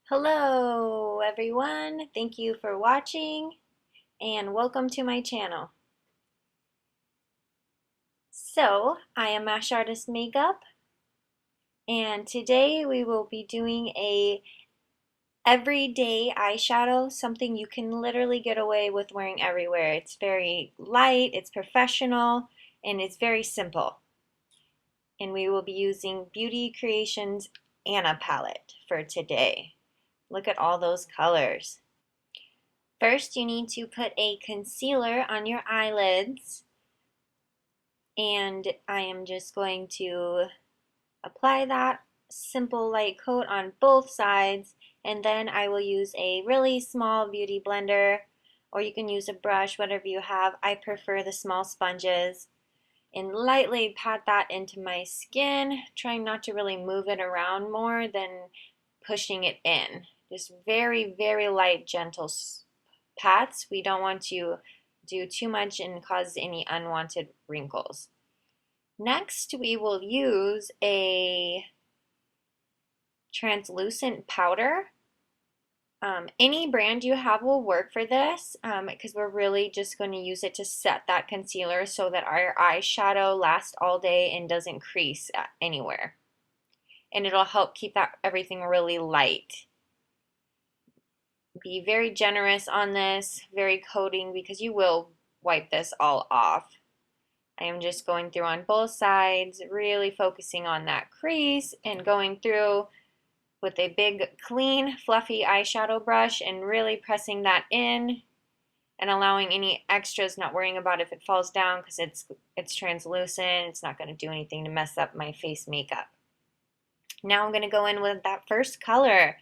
Hello everyone, thank you for watching and welcome to my channel. So, I am Mash Artist Makeup and today we will be doing a everyday eyeshadow, something you can literally get away with wearing everywhere. It's very light, it's professional, and it's very simple. And we will be using Beauty Creations Anna palette for today. Look at all those colors. First, you need to put a concealer on your eyelids, and I am just going to apply that simple light coat on both sides, and then I will use a really small beauty blender, or you can use a brush, whatever you have. I prefer the small sponges, and lightly pat that into my skin, trying not to really move it around more than pushing it in. Just very, very light, gentle pats. We don't want to do too much and cause any unwanted wrinkles. Next, we will use a translucent powder. Any brand you have will work for this because we're really just going to use it to set that concealer so that our eyeshadow lasts all day and doesn't crease anywhere. And it'll help keep everything really light. Be very generous on this, very coating, because you will wipe this all off. I am just going through on both sides, really focusing on that crease and going through with a big, clean, fluffy eyeshadow brush and really pressing that in and allowing any extras, not worrying about if it falls down because it's translucent. It's not going to do anything to mess up my face makeup. Now I'm going to go in with that first color.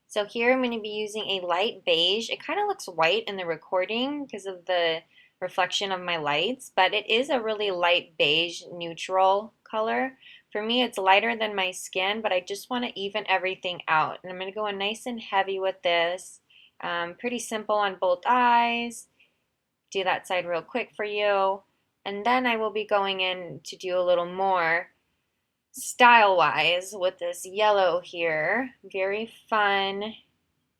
So here I'm going to be using a light beige. It kind of looks white in the recording because of the reflection of my lights, but it is a really light beige neutral color. For me, it's lighter than my skin, but I just want to even everything out. And I'm going to go in nice and heavy with this. Pretty simple on both eyes. Do that side real quick for you. And then I will be going in to do a little more style-wise with this yellow here. Very fun,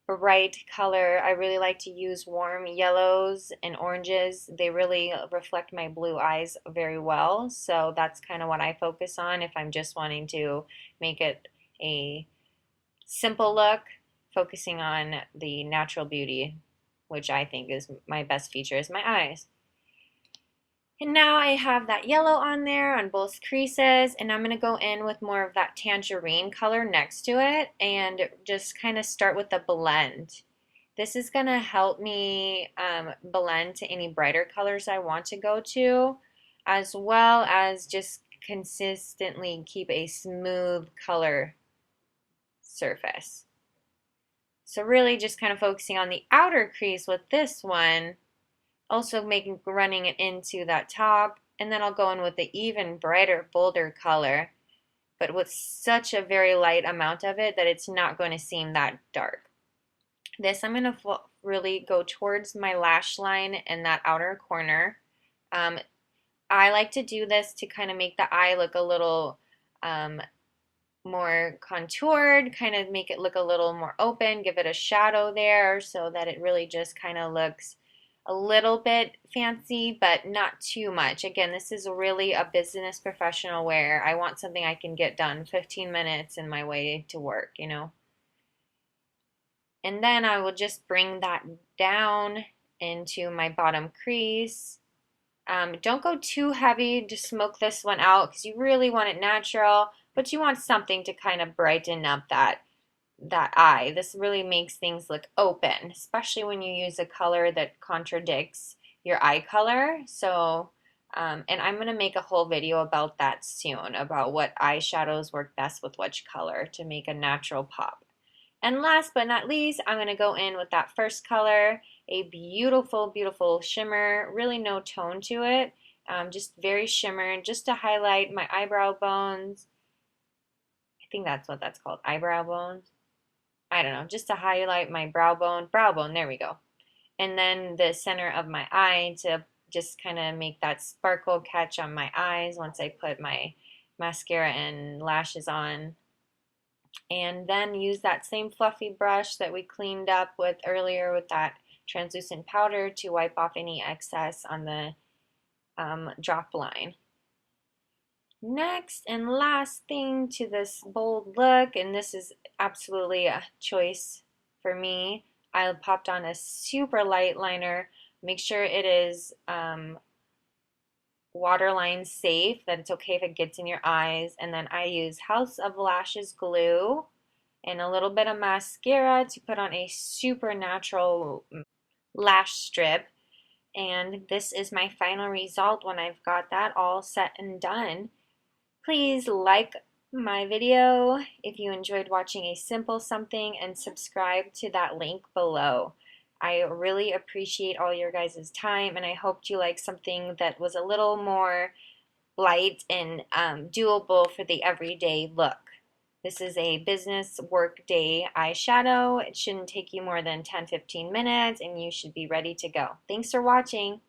bright color. I really like to use warm yellows and oranges. They really reflect my blue eyes very well. So that's kind of what I focus on if I'm just wanting to make it a simple look, focusing on the natural beauty, which I think is my best feature is my eyes. And now I have that yellow on there on both creases, and I'm going to go in with more of that tangerine color next to it and just kind of start with the blend. This is going to help me blend to any brighter colors I want to go to, as well as just consistently keep a smooth color surface. So really just kind of focusing on the outer crease with this one, also running it into that top, and then I'll go in with the even brighter, bolder color, but with such a very light amount of it that it's not going to seem that dark. This I'm going to really go towards my lash line and that outer corner. I like to do this to kind of make the eye look a little more contoured, kind of make it look a little more open, give it a shadow there so that it really just kind of looks a little bit fancy, but not too much. Again, this is really a business professional wear. I want something I can get done 15 minutes in my way to work, you know. And then I will just bring that down into my bottom crease. Don't go too heavy to smoke this one out because you really want it natural, but you want something to kind of brighten up that eye. This really makes things look open, especially when you use a color that contradicts your eye color. So, and I'm going to make a whole video about that soon, about what eyeshadows work best with which color to make a natural pop. And last but not least, I'm going to go in with that first color, a beautiful, beautiful shimmer, really no tone to it, just very shimmer, just to highlight my eyebrow bones. I think that's what that's called, eyebrow bones. I don't know, just to highlight my brow bone, there we go. And then the center of my eye to just kind of make that sparkle catch on my eyes once I put my mascara and lashes on. And then use that same fluffy brush that we cleaned up with earlier with that translucent powder to wipe off any excess on the drop line. Next and last thing to this bold look, and this is absolutely a choice for me, I popped on a super light liner. Make sure it is waterline safe, that it's okay if it gets in your eyes. And then I use House of Lashes glue and a little bit of mascara to put on a super natural lash strip. And this is my final result when I've got that all set and done. Please like my video if you enjoyed watching a simple something and subscribe to that link below. I really appreciate all your guys' time, and I hoped you liked something that was a little more light and doable for the everyday look. This is a business work day eyeshadow. It shouldn't take you more than 10-15 minutes, and you should be ready to go. Thanks for watching.